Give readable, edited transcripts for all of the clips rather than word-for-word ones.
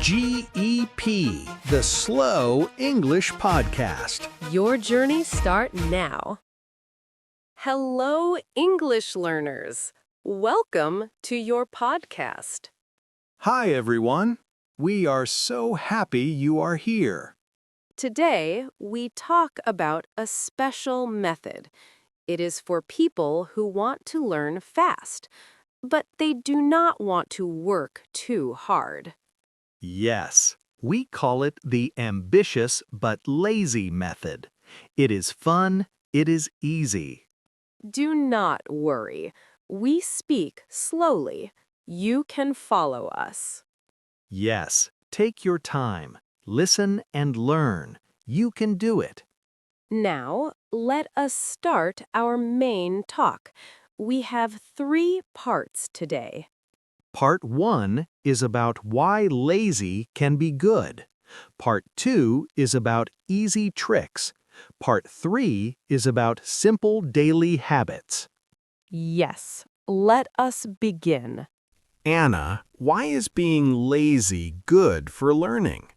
GEP, the Slow English Podcast. Your journeys start now. Hello, English learners. Welcome to your podcast. Hi, everyone. We are so happy you are here. Today, we talk about a special method. It is for people who want to learn fast, but they do not want to work too hard. Yes, we call it the ambitious but lazy method. It is fun, it is easy. Do not worry. We speak slowly. You can follow us. Yes, take your time. Listen and learn. You can do it. Now, let us start our main talk. We have 3 parts today. Part 1 is about why lazy can be good. Part 2 is about easy tricks. Part 3 is about simple daily habits. Yes, let us begin. Anna, why is being lazy good for learning?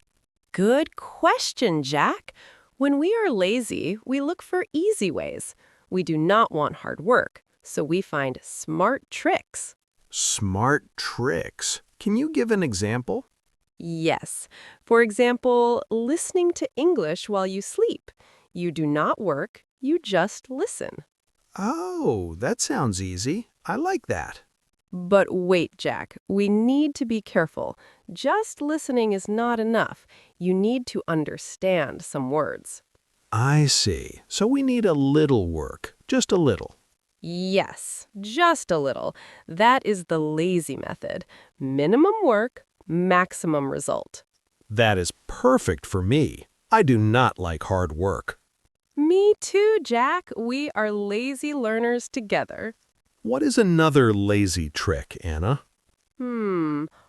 Good question, Jack. When we are lazy, we look for easy ways. We do not want hard work, so we find smart tricks. Smart tricks. Can you give an example? Yes. For example, listening to English while you sleep. You do not work, you just listen. Oh, that sounds easy. I like that. But wait, Jack, we need to be careful. Just listening is not enough. You need to understand some words. I see. So we need a little work, just a little. Yes, just a little. That is the lazy method. Minimum work, maximum result. That is perfect for me. I do not like hard work. Me too, Jack. We are lazy learners together. What is another lazy trick, Anna?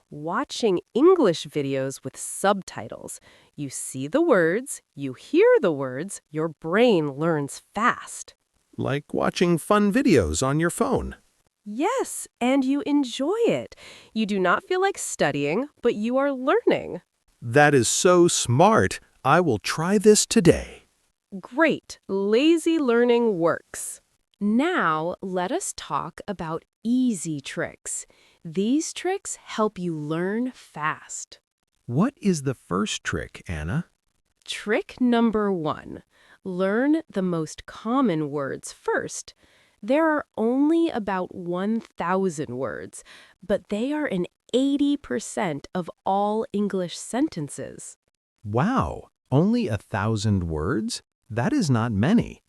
Watching English videos with subtitles. You see the words, you hear the words, your brain learns fast. Like watching fun videos on your phone. Yes, and you enjoy it. You do not feel like studying, but you are learning. That is so smart. I will try this today. Great, lazy learning works. Now, let us talk about easy tricks. These tricks help you learn fast. What is the first trick, Anna? Trick number 1. Learn the most common words first. There are only about 1,000 words, but they are in 80% of all English sentences. Wow, only 1,000 words? That is not many.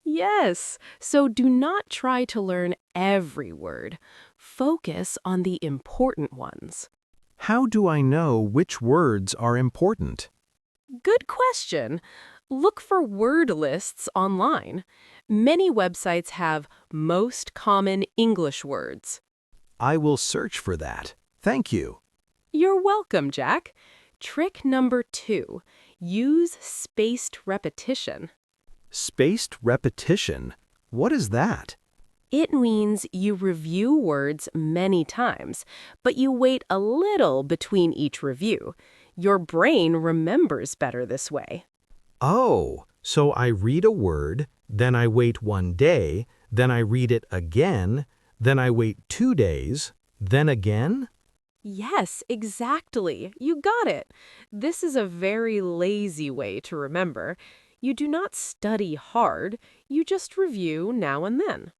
Yes, so do not try to learn every word. Focus on the important ones. How do I know which words are important? Good question. Look for word lists online. Many websites have most common English words. I will search for that. Thank you. You're welcome, Jack. Trick number 2. Use spaced repetition. Spaced repetition? What is that? It means you review words many times, but you wait a little between each review. Your brain remembers better this way. Oh, so I read a word, then I wait 1 day, then I read it again, then I wait 2 days, then again? Yes, exactly. You got it. This is a very lazy way to remember. You do not study hard, you just review now and then.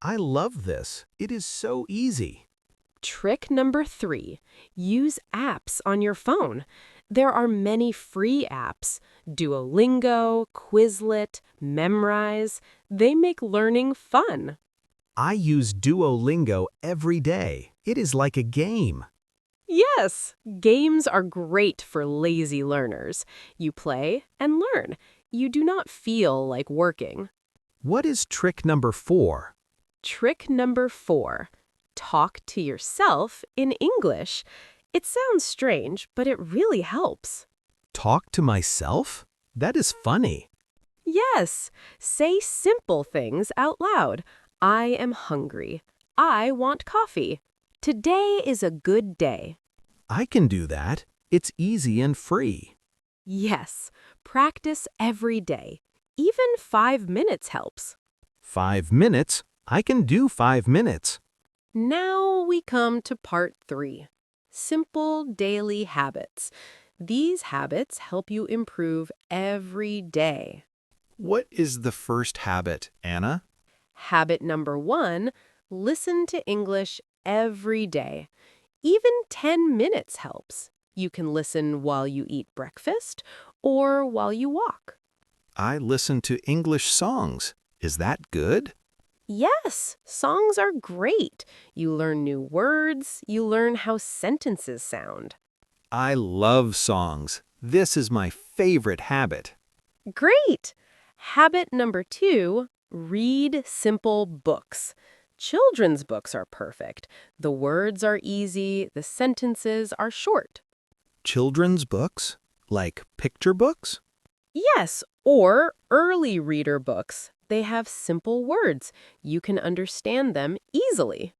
I love this. It is so easy. Trick number 3. Use apps on your phone. There are many free apps. Duolingo, Quizlet, Memrise. They make learning fun. I use Duolingo every day. It is like a game. Yes, games are great for lazy learners. You play and learn. You do not feel like working. What is trick number 4? Trick number 4. Talk to yourself in English. It sounds strange, but it really helps. Talk to myself? That is funny. Yes, say simple things out loud. I am hungry. I want coffee. Today is a good day. I can do that. It's easy and free. Yes, practice every day. Even 5 minutes helps. 5 minutes? I can do 5 minutes. Now we come to part 3. Simple daily habits. These habits help you improve every day. What is the first habit, Anna? Habit number 1, listen to English every day. Even 10 minutes helps. You can listen while you eat breakfast or while you walk. I listen to English songs. Is that good? Yes, songs are great. You learn new words, you learn how sentences sound. I love songs. This is my favorite habit. Great! Habit number 2, read simple books. Children's books are perfect. The words are easy, the sentences are short. Children's books? Like picture books? Yes, or early reader books. They have simple words. You can understand them easily.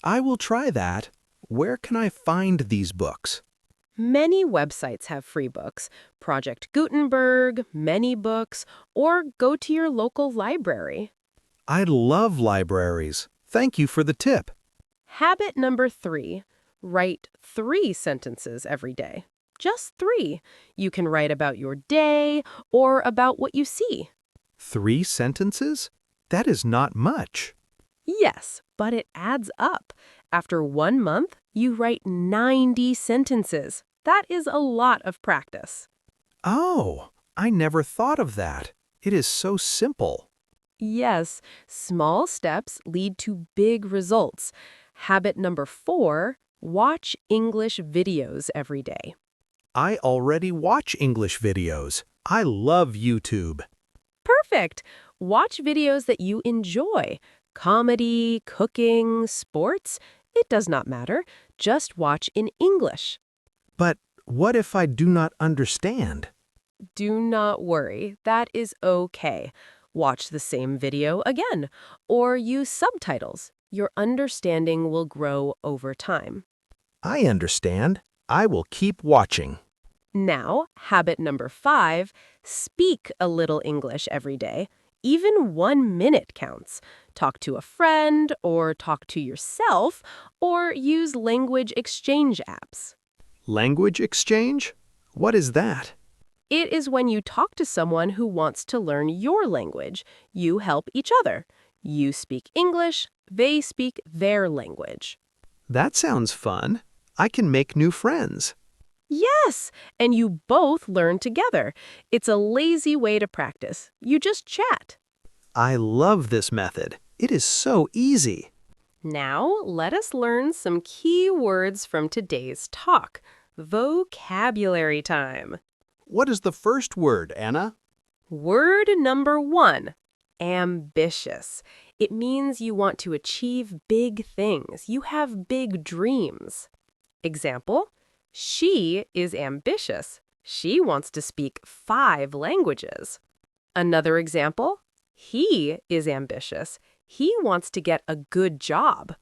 I will try that. Where can I find these books? Many websites have free books. Project Gutenberg, Many Books, or go to your local library. I love libraries. Thank you for the tip. Habit number 3, write 3 sentences every day. Just 3. You can write about your day or about what you see. 3 sentences? That is not much. Yes, but it adds up. After 1 month, you write 90 sentences. That is a lot of practice. Oh, I never thought of that. It is so simple. Yes, small steps lead to big results. Habit number 4, watch English videos every day. I already watch English videos. I love YouTube. Perfect! Watch videos that you enjoy. Comedy, cooking, sports. It does not matter. Just watch in English. But what if I do not understand? Do not worry. That is okay. Watch the same video again, or use subtitles. Your understanding will grow over time. I understand. I will keep watching. Now, habit number 5, speak a little English every day. Even 1 minute counts. Talk to a friend, or talk to yourself, or use language exchange apps. Language exchange? What is that? It is when you talk to someone who wants to learn your language. You help each other. You speak English, they speak their language. That sounds fun. I can make new friends. Yes, and you both learn together. It's a lazy way to practice. You just chat. I love this method. It is so easy. Now, let us learn some key words from today's talk. Vocabulary time. What is the first word, Anna? Word number 1, ambitious. It means you want to achieve big things. You have big dreams. Example, she is ambitious. She wants to speak 5 languages. Another example, he is ambitious. He wants to get a good job.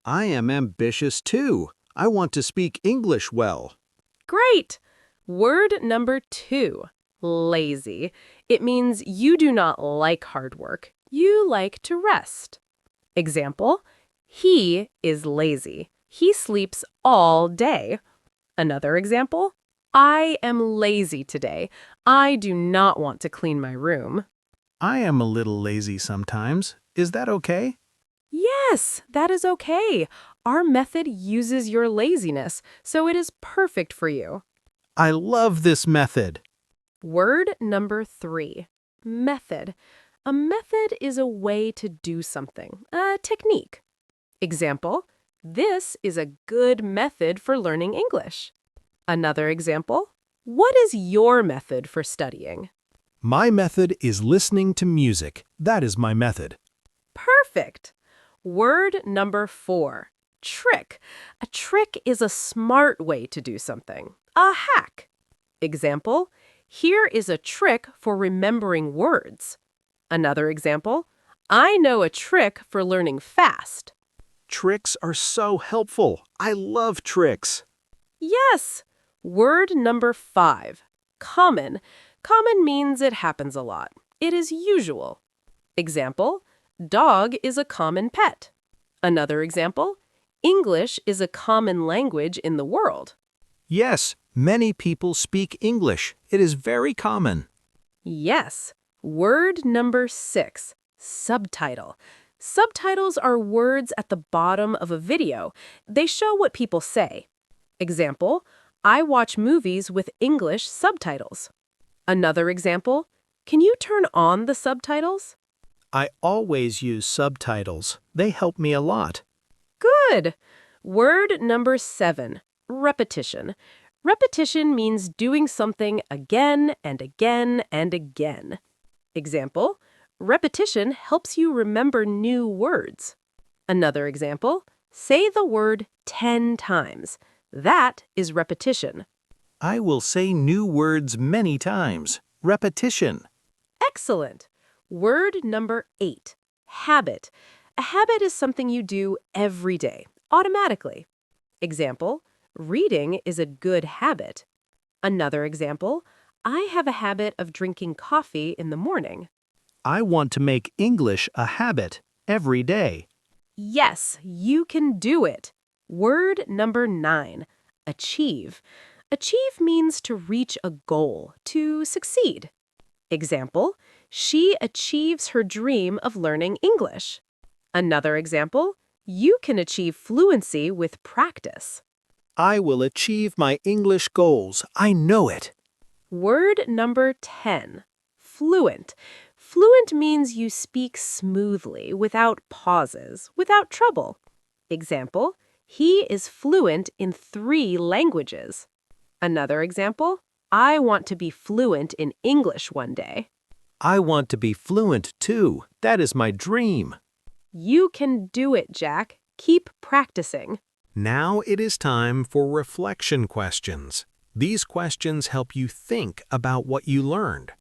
I am ambitious too. I want to speak English well. Great! Word number 2, lazy. It means you do not like hard work. You like to rest. Example, he is lazy. He sleeps all day. Another example, I am lazy today. I do not want to clean my room. I am a little lazy sometimes. Is that okay? Yes, that is okay. Our method uses your laziness, so it is perfect for you. I love this method. Word number 3, method. A method is a way to do something, a technique. Example, this is a good method for learning English. Another example, what is your method for studying? My method is listening to music. That is my method. Perfect. Word number 4, trick. A trick is a smart way to do something, a hack. Example, here is a trick for remembering words. Another example, I know a trick for learning fast. Tricks are so helpful. I love tricks. Yes. Word number 5. Common. Common means it happens a lot. It is usual. Example, dog is a common pet. Another example, English is a common language in the world. Yes, many people speak English. It is very common. Yes. Word number 6. Subtitle. Subtitles are words at the bottom of a video. They show what people say. Example, I watch movies with English subtitles. Another example, can you turn on the subtitles? I always use subtitles. They help me a lot. Good. Word number 7. Repetition. Repetition means doing something again and again and again. Example, repetition helps you remember new words. Another example, say the word 10 times. That is repetition. I will say new words many times. Repetition. Excellent. Word number 8. Habit. A habit is something you do every day, automatically. Example, reading is a good habit. Another example, I have a habit of drinking coffee in the morning. I want to make English a habit every day. Yes, you can do it. Word number 9. Achieve. Achieve means to reach a goal, to succeed. Example, she achieves her dream of learning English. Another example, you can achieve fluency with practice. I will achieve my English goals. I know it. Word number 10. Fluent. Fluent means you speak smoothly, without pauses, without trouble. Example, he is fluent in 3 languages. Another example, I want to be fluent in English one day. I want to be fluent too. That is my dream. You can do it, Jack. Keep practicing. Now it is time for reflection questions. These questions help you think about what you learned.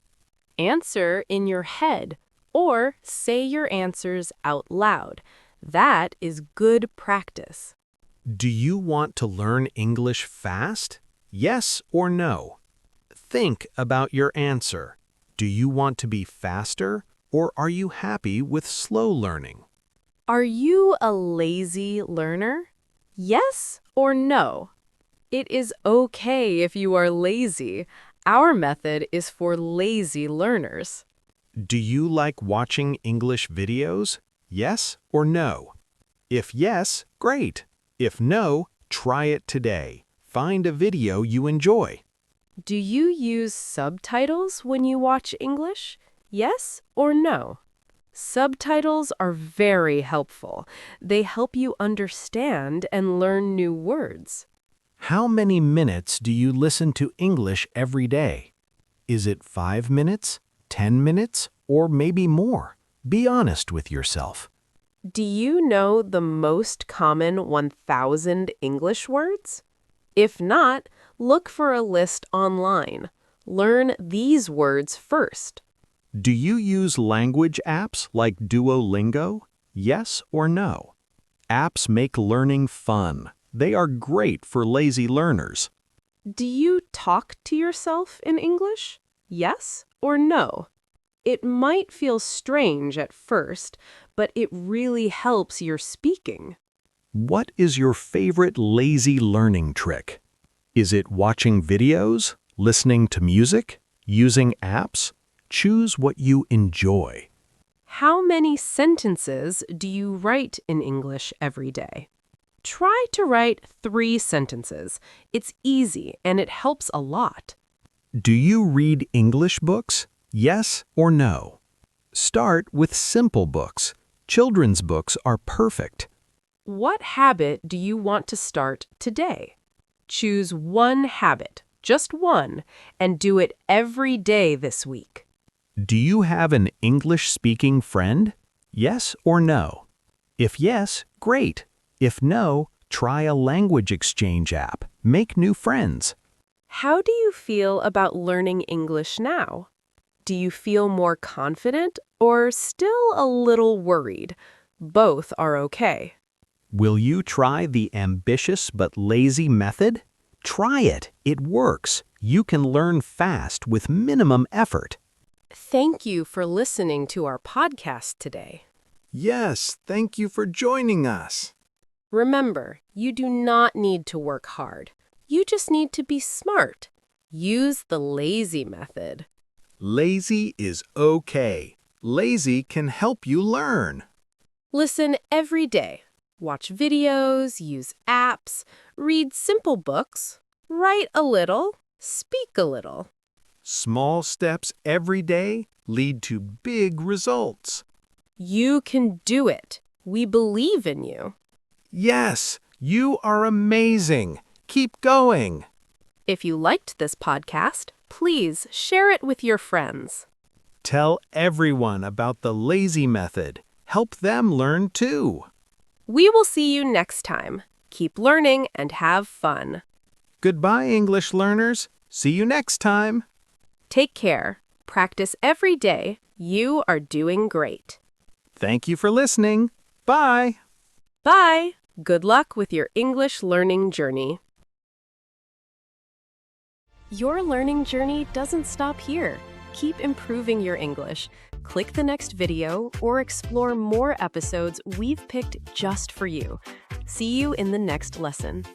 Answer in your head or say your answers out loud. That is good practice. Do you want to learn English fast? Yes or no? Think about your answer. Do you want to be faster or are you happy with slow learning? Are you a lazy learner? Yes or no? It is okay if you are lazy. Our method is for lazy learners. Do you like watching English videos? Yes or no? If yes, great. If no, try it today. Find a video you enjoy. Do you use subtitles when you watch English? Yes or no? Subtitles are very helpful. They help you understand and learn new words. How many minutes do you listen to English every day? Is it 5 minutes, 10 minutes, or maybe more? Be honest with yourself. Do you know the most common 1,000 English words? If not, look for a list online. Learn these words first. Do you use language apps like Duolingo? Yes or no? Apps make learning fun. They are great for lazy learners. Do you talk to yourself in English? Yes or no? It might feel strange at first, but it really helps your speaking. What is your favorite lazy learning trick? Is it watching videos, listening to music, using apps? Choose what you enjoy. How many sentences do you write in English every day? Try to write 3 sentences. It's easy and it helps a lot. Do you read English books? Yes or no? Start with simple books. Children's books are perfect. What habit do you want to start today? Choose one habit, just one, and do it every day this week. Do you have an English-speaking friend? Yes or no? If yes, great. If no, try a language exchange app. Make new friends. How do you feel about learning English now? Do you feel more confident or still a little worried? Both are okay. Will you try the ambitious but lazy method? Try it. It works. You can learn fast with minimum effort. Thank you for listening to our podcast today. Yes, thank you for joining us. Remember, you do not need to work hard. You just need to be smart. Use the lazy method. Lazy is okay. Lazy can help you learn. Listen every day. Watch videos, use apps, read simple books, write a little, speak a little. Small steps every day lead to big results. You can do it. We believe in you. Yes, you are amazing. Keep going. If you liked this podcast, please share it with your friends. Tell everyone about the lazy method. Help them learn too. We will see you next time. Keep learning and have fun. Goodbye, English learners. See you next time. Take care. Practice every day. You are doing great. Thank you for listening. Bye. Bye. Good luck with your English learning journey. Your learning journey doesn't stop here. Keep improving your English. Click the next video or explore more episodes we've picked just for you. See you in the next lesson.